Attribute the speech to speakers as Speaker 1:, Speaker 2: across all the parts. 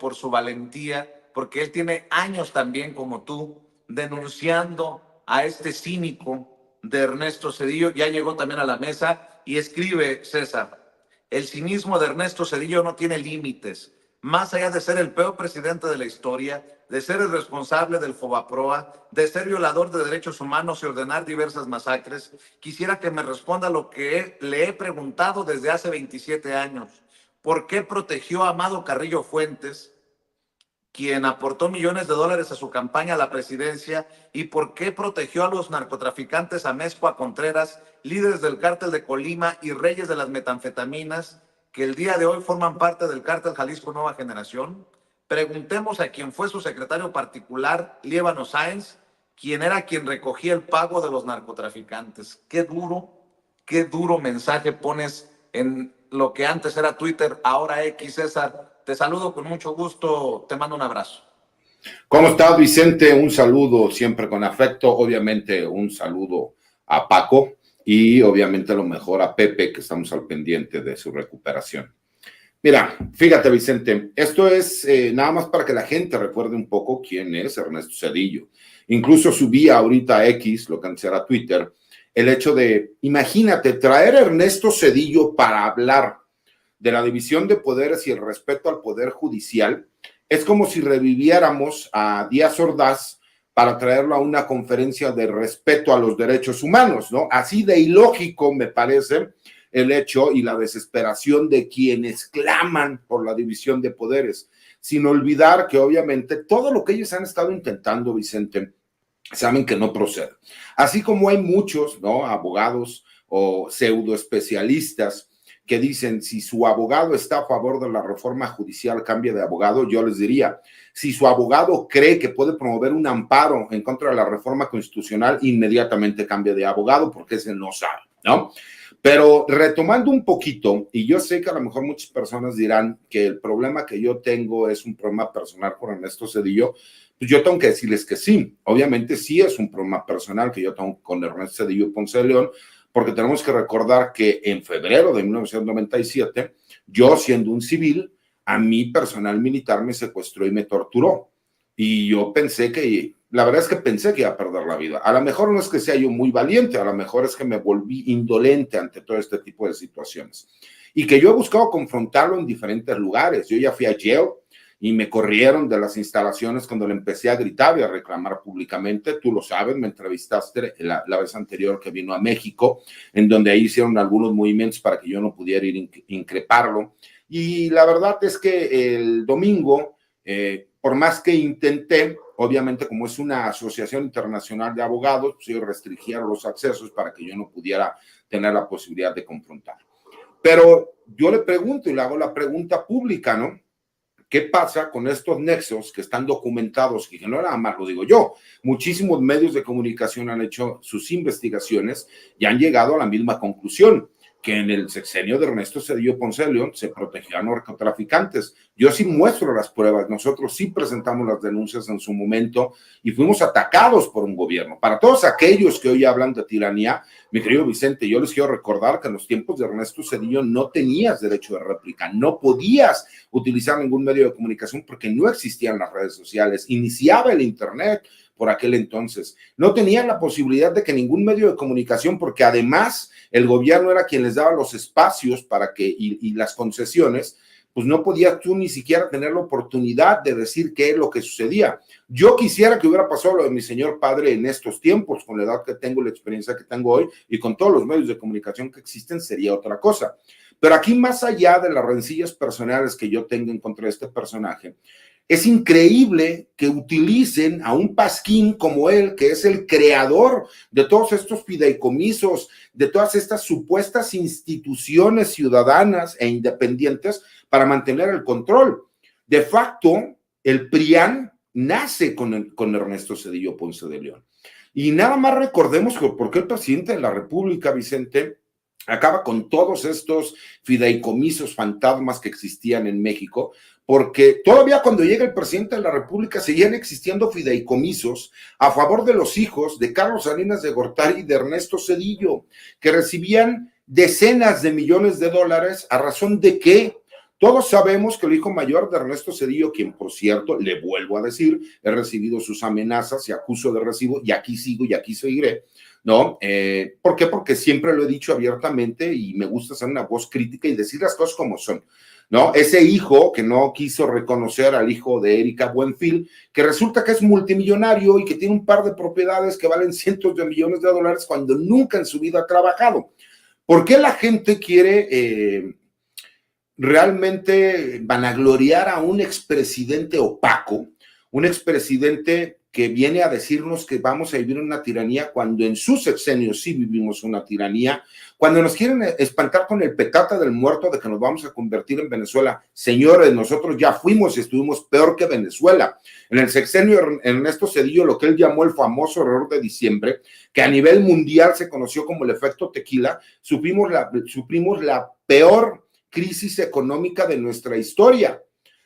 Speaker 1: por su valentía, porque él tiene años también, como tú, denunciando a este cínico de Ernesto Zedillo. Ya llegó también a la mesa y escribe, César: el cinismo de Ernesto Zedillo no tiene límites. Más allá de ser el peor presidente de la historia, de ser el responsable del Fobaproa, de ser violador de derechos humanos y ordenar diversas masacres, quisiera que me responda lo que le he preguntado desde hace 27 años. ¿Por qué protegió a Amado Carrillo Fuentes, quien aportó millones de dólares a su campaña a la presidencia? ¿Y por qué protegió a los narcotraficantes Amezcua Contreras, líderes del cártel de Colima y reyes de las metanfetaminas, que el día de hoy forman parte del cártel Jalisco Nueva Generación? Preguntemos a quien fue su secretario particular, Líbano Sáenz, quien era quien recogía el pago de los narcotraficantes. Qué duro mensaje pones en lo que antes era Twitter, ahora X, César. Te saludo con mucho gusto, te mando un abrazo.
Speaker 2: ¿Cómo estás, Vicente? Un saludo siempre con afecto, obviamente un saludo a Paco y obviamente lo mejor a Pepe, que estamos al pendiente de su recuperación. Mira, fíjate, Vicente, esto es nada más para que la gente recuerde un poco quién es Ernesto Zedillo. Incluso subí ahorita a X, lo que antes era Twitter, el hecho de, imagínate, traer a Ernesto Zedillo para hablar de la división de poderes y el respeto al poder judicial. Es como si reviviéramos a Díaz Ordaz para traerlo a una conferencia de respeto a los derechos humanos, ¿no? Así de ilógico me parece el hecho y la desesperación de quienes claman por la división de poderes, sin olvidar que obviamente todo lo que ellos han estado intentando, Vicente, saben que no procede. Así como hay muchos, ¿no?, abogados o pseudo especialistas que dicen, si su abogado está a favor de la reforma judicial, cambie de abogado. Yo les diría, si su abogado cree que puede promover un amparo en contra de la reforma constitucional, inmediatamente cambie de abogado, porque ese no sabe, ¿no? Pero retomando un poquito, y yo sé que a lo mejor muchas personas dirán que el problema que yo tengo es un problema personal con Ernesto Zedillo, pues yo tengo que decirles que sí, obviamente sí es un problema personal que yo tengo con Ernesto Zedillo Ponce de León, porque tenemos que recordar que en febrero de 1997, yo siendo un civil, a mí personal militar me secuestró y me torturó. Y yo pensé que, la verdad es que pensé que iba a perder la vida. A lo mejor no es que sea yo muy valiente, a lo mejor es que me volví indolente ante todo este tipo de situaciones. Y que yo he buscado confrontarlo en diferentes lugares. Yo ya fui a Yale y me corrieron de las instalaciones cuando le empecé a gritar y a reclamar públicamente. Tú lo sabes, me entrevistaste la vez anterior que vino a México, en donde ahí hicieron algunos movimientos para que yo no pudiera ir a increparlo. Y la verdad es que el domingo, por más que intenté, obviamente como es una asociación internacional de abogados, pues ellos restringieron los accesos para que yo no pudiera tener la posibilidad de confrontar. Pero yo le pregunto y le hago la pregunta pública, ¿no? ¿Qué pasa con estos nexos que están documentados? Y que no nada más lo digo yo, muchísimos medios de comunicación han hecho sus investigaciones y han llegado a la misma conclusión, que en el sexenio de Ernesto Zedillo Ponce de León se protegió a narcotraficantes. Yo sí muestro las pruebas, nosotros sí presentamos las denuncias en su momento y fuimos atacados por un gobierno. Para todos aquellos que hoy hablan de tiranía, mi querido Vicente, yo les quiero recordar que en los tiempos de Ernesto Zedillo no tenías derecho de réplica, no podías utilizar ningún medio de comunicación porque no existían las redes sociales, iniciaba el internet por aquel entonces, no tenían la posibilidad de que ningún medio de comunicación, porque además el gobierno era quien les daba los espacios para que, y las concesiones, pues no podías tú ni siquiera tener la oportunidad de decir qué es lo que sucedía. Yo quisiera que hubiera pasado lo de mi señor padre en estos tiempos, con la edad que tengo, la experiencia que tengo hoy, y con todos los medios de comunicación que existen, sería otra cosa. Pero aquí, más allá de las rencillas personales que yo tengo en contra de este personaje, es increíble que utilicen a un pasquín como él, que es el creador de todos estos fideicomisos, de todas estas supuestas instituciones ciudadanas e independientes para mantener el control. De facto, el PRIAN nace con Ernesto Zedillo Ponce de León. Y nada más recordemos por qué el presidente de la República, Vicente, acaba con todos estos fideicomisos fantasmas que existían en México, porque todavía cuando llega el presidente de la República seguían existiendo fideicomisos a favor de los hijos de Carlos Salinas de Gortari y de Ernesto Zedillo, que recibían decenas de millones de dólares. ¿A razón de qué? Todos sabemos que el hijo mayor de Ernesto Zedillo, quien por cierto, le vuelvo a decir, he recibido sus amenazas y acuso de recibo, y aquí sigo y aquí seguiré, ¿no? ¿Por qué? Porque siempre lo he dicho abiertamente y me gusta ser una voz crítica y decir las cosas como son, ¿no? Ese hijo que no quiso reconocer al hijo de Erika Buenfil, que resulta que es multimillonario y que tiene un par de propiedades que valen cientos de millones de dólares cuando nunca en su vida ha trabajado. ¿Por qué la gente quiere realmente vanagloriar a un expresidente opaco, un expresidente que viene a decirnos que vamos a vivir una tiranía cuando en sus sexenios sí vivimos una tiranía, cuando nos quieren espantar con el petate del muerto de que nos vamos a convertir en Venezuela? Señores, nosotros ya fuimos y estuvimos peor que Venezuela. En el sexenio Ernesto Zedillo, lo que él llamó el famoso error de diciembre, que a nivel mundial se conoció como el efecto tequila, supimos la peor crisis económica de nuestra historia.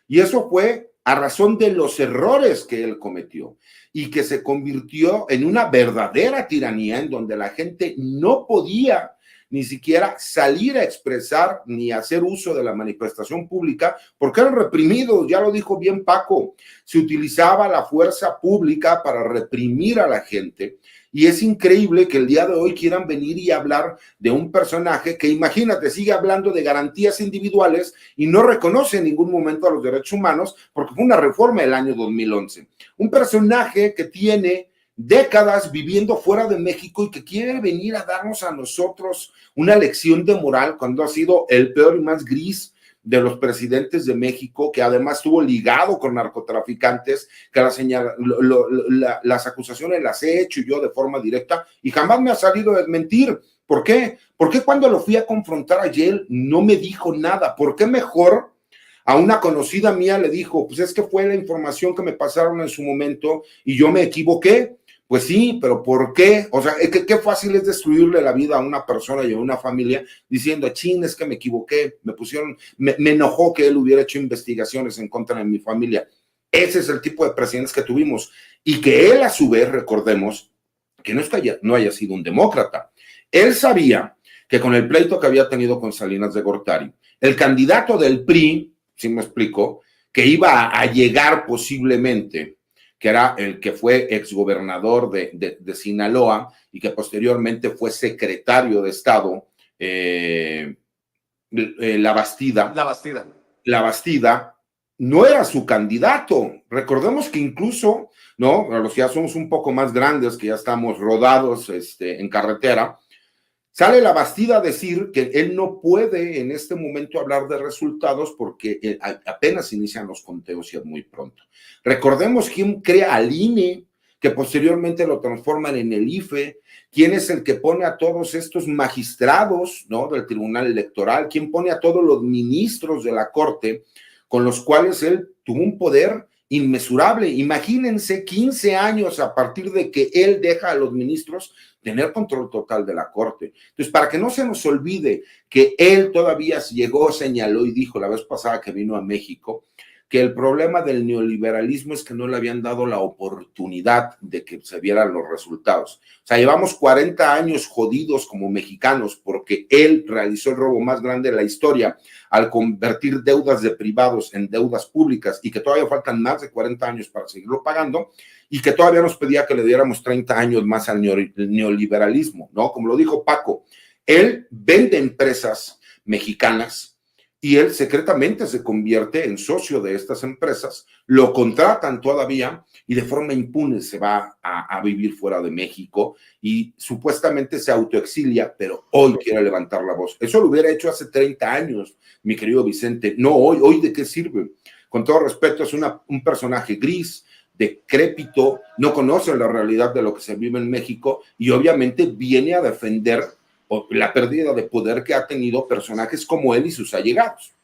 Speaker 2: Y eso fue a razón de los errores que él cometió y que se convirtió en una verdadera tiranía en donde la gente no podía ni siquiera salir a expresar ni hacer uso de la manifestación pública porque eran reprimidos. Ya lo dijo bien Paco, se utilizaba la fuerza pública para reprimir a la gente. Y es increíble que el día de hoy quieran venir y hablar de un personaje que, imagínate, sigue hablando de garantías individuales y no reconoce en ningún momento a los derechos humanos porque fue una reforma del año 2011. Un personaje que tiene décadas viviendo fuera de México y que quiere venir a darnos a nosotros una lección de moral cuando ha sido el peor y más gris de los presidentes de México, que además estuvo ligado con narcotraficantes, que las acusaciones las he hecho yo de forma directa y jamás me ha salido a desmentir. ¿Por qué? ¿Por qué cuando lo fui a confrontar ayer no me dijo nada? ¿Por qué mejor a una conocida mía le dijo, pues es que fue la información que me pasaron en su momento y yo me equivoqué? Pues sí, pero ¿por qué? O sea, qué fácil es destruirle la vida a una persona y a una familia diciendo, chin, es que me equivoqué, me enojó que él hubiera hecho investigaciones en contra de mi familia. Ese es el tipo de presidentes que tuvimos y que él a su vez, recordemos, que no es que no haya sido un demócrata. Él sabía que con el pleito que había tenido con Salinas de Gortari, el candidato del PRI, si me explico, que iba a llegar posiblemente, que era el que fue exgobernador de Sinaloa y que posteriormente fue secretario de Estado, La Bastida, no era su candidato. Recordemos que incluso, ¿no? Los que ya somos un poco más grandes, que ya estamos rodados en carretera, sale La Bastida a decir que él no puede en este momento hablar de resultados porque apenas inician los conteos y es muy pronto. Recordemos quién crea al INE, que posteriormente lo transforman en el IFE, quién es el que pone a todos estos magistrados, ¿no?, del Tribunal Electoral, quién pone a todos los ministros de la Corte, con los cuales él tuvo un poder inmesurable. Imagínense 15 años a partir de que él deja a los ministros tener control total de la Corte. Entonces, para que no se nos olvide que él todavía llegó, señaló y dijo la vez pasada que vino a México, que el problema del neoliberalismo es que no le habían dado la oportunidad de que se vieran los resultados. O sea, llevamos 40 años jodidos como mexicanos porque él realizó el robo más grande de la historia al convertir deudas de privados en deudas públicas y que todavía faltan más de 40 años para seguirlo pagando y que todavía nos pedía que le diéramos 30 años más al neoliberalismo, ¿no? Como lo dijo Paco, él vende empresas mexicanas y él secretamente se convierte en socio de estas empresas, lo contratan todavía y de forma impune se va a vivir fuera de México y supuestamente se autoexilia, pero hoy quiere levantar la voz. Eso lo hubiera hecho hace 30 años, mi querido Vicente. No hoy. ¿Hoy de qué sirve? Con todo respeto, es un personaje gris, decrépito, no conoce la realidad de lo que se vive en México y obviamente viene a defender la pérdida de poder que ha tenido personajes como él y sus allegados.